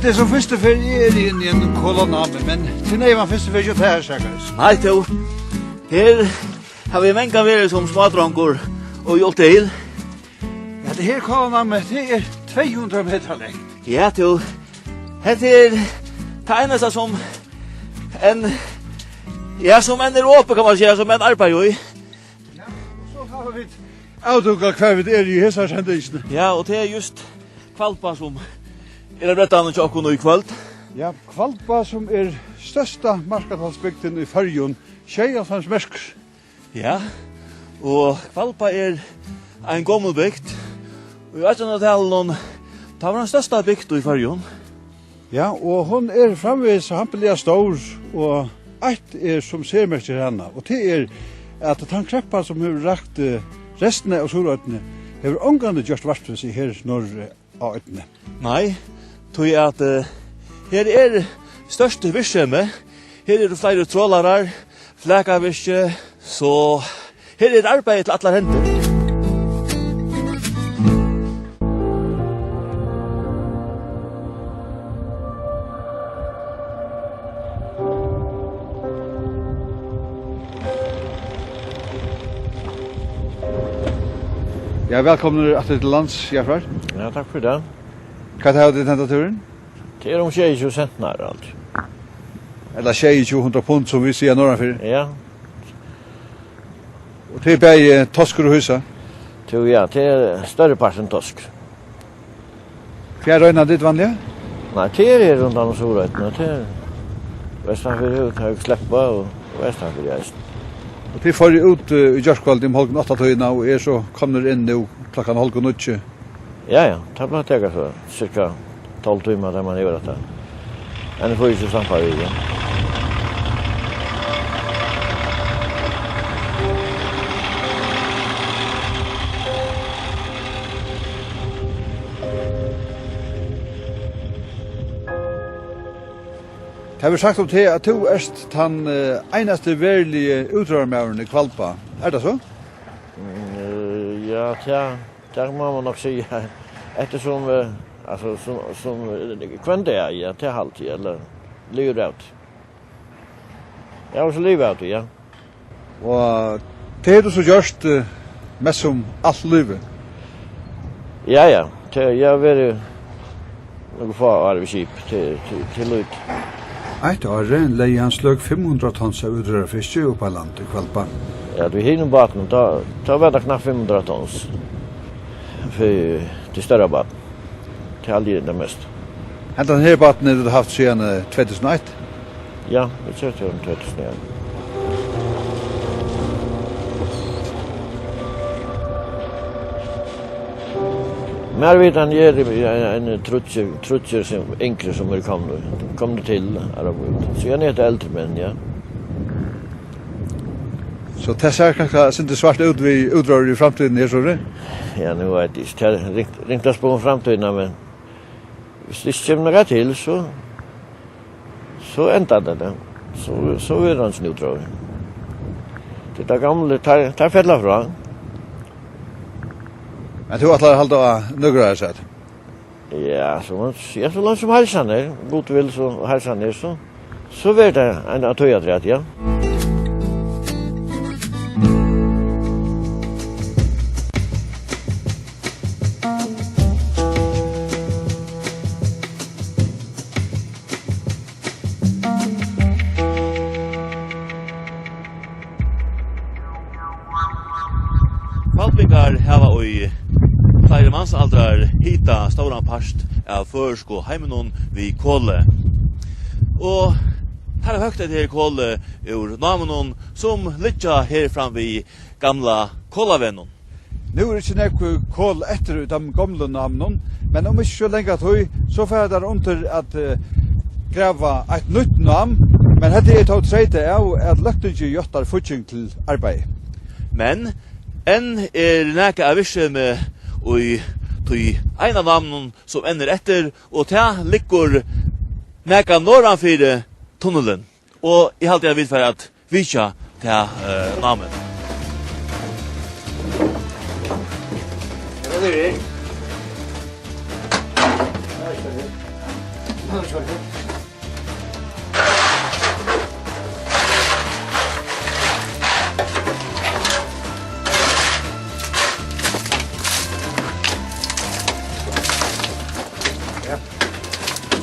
Hette som første ferie i en kolonname, men til nei var første ferie til her, sikkert. Nei, to. Her har vi menka vært som smadranker og gjort til. Ja, det her kolonname, det 200 meter lengt. Ja, to. Hette tegnet seg som en... Ja, som en Europa, kan man säga, som en arbeid i. Ja, og så har vi avduka hver vi i hessa sendingene. Ja, og det just Kvalpa som brettan og tjokken i kvöld. Ja, Kvalpa som størsta marknadsbygden i Førjun, 26 merker. Ja, og Kvalpa en gammel bygd. Og jeg vet ikke noe det var den største bygd i Førjun. Ja, og hon framvis hampelig stor, og eitt som ser mest til henne, og det at han kreppa som har rakt restene av Sorøytene, har omgående gjort vartvis i her norr av Øytene. Nei, tog jeg at her største virksomhet. Her det flere trålarar, flekavirke, så her arbeid til alle hender. Ja, velkommen til lands, Jafrar. Ja, takk for det. Hva har du denne turen? Det om 20 centnar alt. Eller 200 pund som vi sier norranfyr. Ja. Og det bare tosker og husa. Ja, det større parten tosk. Hva røyna ditt vanlige? Nei, det rundt om Sorøytene. Det Vestanfyr ut, har sleppa og Vestanfyr eisen. Og det får ut i Gjørskvald om halken 8-tøyna og så kommer inn nå klokken halken 8. Ja, det blir tega så cirka 12 timmar der man gjør dette. Enn får ikke samfall i det. Det har vi sagt om det at du den eneste verlige utrørmøren i Kvalpa. Det så? Ja, det må man nok si. Eftersom, alltså som kvän det ja, till halvtid eller livet ut. Ja, så livet ut, ja. Og det du så gjørst mest som alt livet? Ja, jag vill nog få arbetskip till ut. Eit året leier han sløg 500 tons av utrørfiske oppe av land i Kvalpa. Ja, du hinner baten, ta var det knappt 500 tons. För till större baten. Till aldrig det mest. Den här baten har du haft siden 2001? Ja, vi körde om 2001. Men vet han en trutcher som enkle som kom till Arabut. Så jag är inte äldre men ja. Så det ser kanskje inte svart ut vi utrör i framtiden här så det? Ja, nu vet jag inte. Ringt oss på framtiden men hvis det kommer något till så ändrar det. Så är det en snutrör. Det är gamla tar fälla från. Men du atlar halda några här sätt? Ja, så långt som hälsan är. God vill så hälsan är så blir det en atöjadrätt, ja. Kvalpingar hava i flere mannsaldrar hita stóran part av førsko heimenon vi kåle. Og her høgt her kåle ur namenon som litja her fram vi gamla kålavennon. Nu det ikke nekve kål etter de gamle namenon, men om ikke så lenge tøy, så får jeg under at grava et nytt nam, men dette tog treite av at løktige gjøttar futting til arbeid. Men enn nækka av virksomhet og tøy ein av namnen som ender etter, og ta ligger nækka norranfyre tunnelen. Og jeg halte jeg vidt for at vitja ta namen.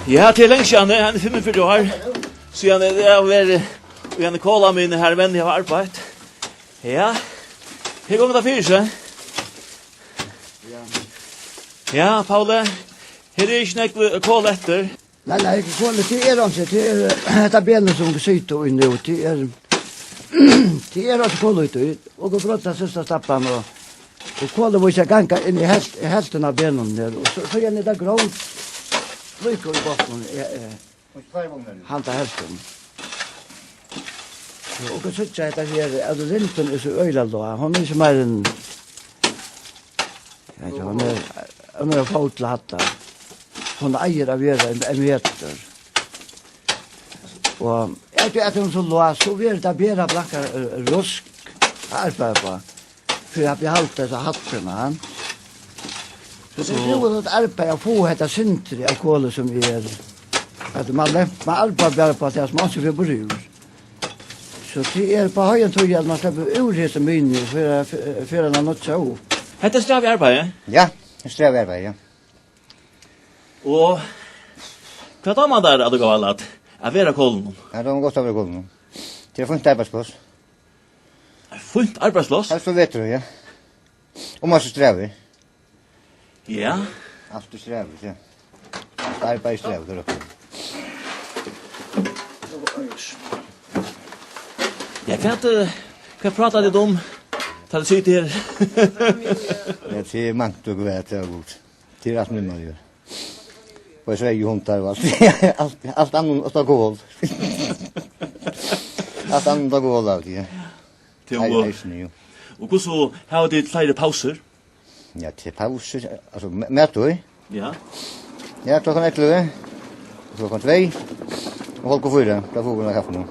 Ja, till länge sedan, han är 45 år. Så han är vi han kolla min här vän jag har arbetat. Ja. Hur går det för sig? Ja, Paula. Här är snack koll efter. Nej, kolla till om det detta benen som sitter inne och till att kolla ut och gå brotta sista stappan och kolla vad jag ganga in i hälften av benen där och så är det där grå lyckor i botten han tar hälften. Och så säger det här att renten är så öjlad då. Hon är som en hon är fotlatta. Hon äger av en meter. Och jag hon så lås så vill det bära blacka rusk arbeta för att jag hållt så hattarna. Så det är ju att arbeta få detta syntri av kolet som är att man arbetar på att det är små så vi bor. Så det är på höjen tror jag att man släpper ur det som in för en annat så. Hette strav arbete? Ja, strav arbete, ja. Och vad tar man där att gå allat? Att vara kollen. Ja, de har gått över kollen. Det är funnit arbetsplats. Funnit arbetsplats? Alltså vet du, ja. Och man så strävar. Ja. Allt du strävar, ja. Allt arbete strävar där uppe. Jag kan prata lite om ta det sig till. Det är mangt och vet det är gott. Det är allt nu man gör. Och så är ju hundar och allt annat att ta kol. Allt annat att gå av det. Till och hur så har det flera pauser? Ja, till pauser, alltså med då. Ja. Ja, klockan 11. Klockan 2. Och håll på 4. Då får vi kaffe nu.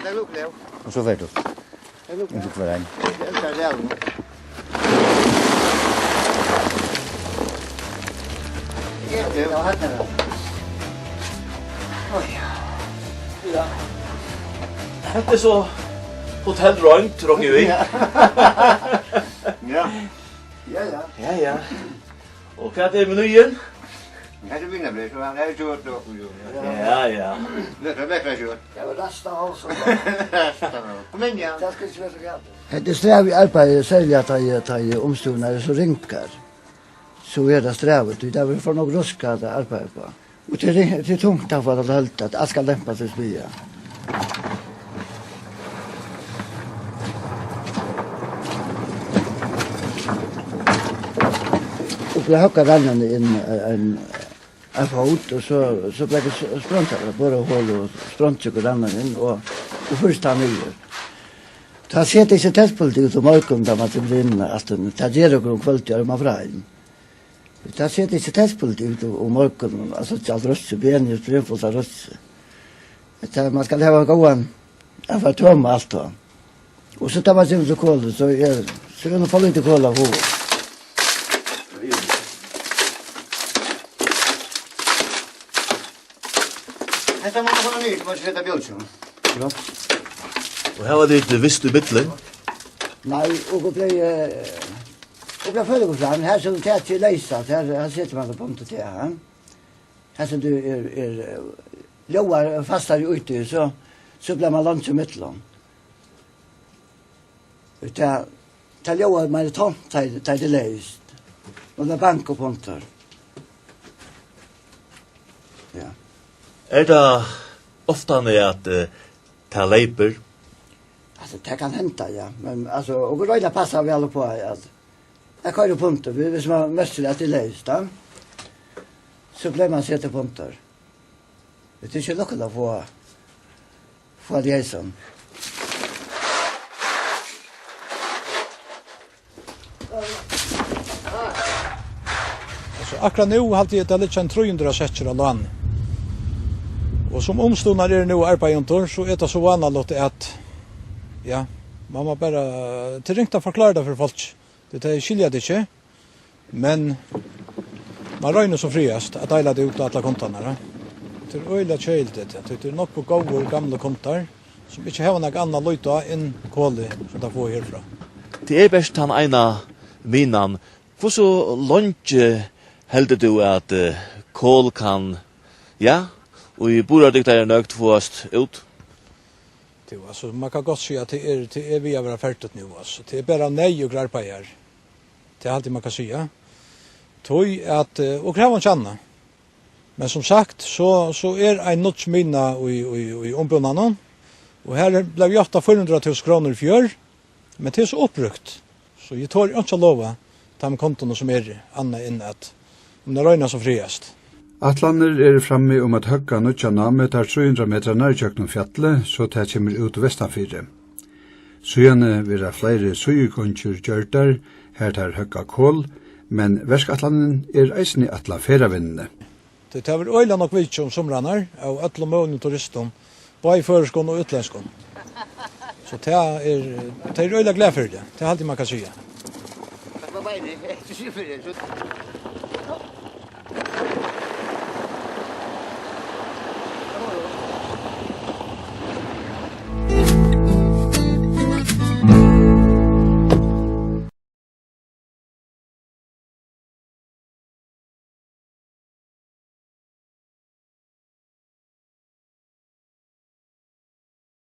Det är lukligt. Och så vet du. Det är lukligt. Inte för en. Det är Ja. Det är så hotellrunt tror vi. Ja. Ja. Och vad är menyn? Ja, det vinner blir så han är ju åt då. Ja. Det är bättre så. Ja, det rasta alltså. Kom igen. Det ska inte vara så galet. Det sträv i arbete sälja att ta omståndare så rinkar. Så är det strävet. Det är för något ruska att arbeta på. Och det är tungt för att hålla att ska lämpa sig spia. Och jag hackar rannan in en fot och så blev det sprontar bara håll och sprontsuger rannan in och först han ner. Ta sätta sig testpolitik och malkom där man blir in att ta gera och kvalitet man fram. Ta sätta sig testpolitik och malkom alltså allt röst ben just för så röst. Det man ska ha gåan för tömma allt då. Och så tar man sig så koll så är så det får lite kolla på. Det måste vara nytt, man ska sätta bjölsen. Ja. Och här var det visst du bittlen. Nej, och jag följer på fram. Här som det är till läsa. Här sitter man på punkten till här. Här som du är lovar fastare ute så blir man lunch i mitten. Ta lovar man ta det läst. Och det bank och punkter. Ja. Är det ofta när att ta leiper? Alltså det kan hända, ja. Men alltså, och då passar vi alla på att jag kan ju punkter, vi som har mest att det läst, ja. Så blir man sätta punkter. Det är inte lockat att få det som. Så akkurat nu har det lite en 300 sätter av land. Och som omståndar är nu arbetar så är det så vanligt att ja, man må bara till ringt att förklara det för folk. Det är skilja det inte. Men man röjner så friast att dela det ut alla kontarna. Det øyla kjølt det er nok gode gamle kontar, som ikke har noe annet løyta enn kåli som de får herfra. Det best han ena minan. Hvor så lunge heldur du at kål kan, ja, og i boradyktar nøgt fåast ut? Det alltså man kan godt si at det er vi har vært ferdig nu alltså. Det er bare nej og greier på her. Det er alltid man kan säga. Tøy at og kräva kjanna. Men som sagt så en notch minna i ombunnan. Och här blev vi 400 000 kronor i fjör. Men det är så uppbrukt. Så jag tar inte lova de konton som anna inn at om det regnar så friast. Atlander framme at høgga nødja name tar 300 meter nærkjøkken fjallet, så det kommer ut vestanfyre. Søgjene vil ha flere søygunnkjur gjørter, her tar høgga kål, men verskatlanden eisne atla feravinnene. Det tar øyla nok vidt om somranar, av atla månene turisten, både i føreskån og utlenskån. Så det er øyla glad for det, det er alltid man kan sige. Det var bare det,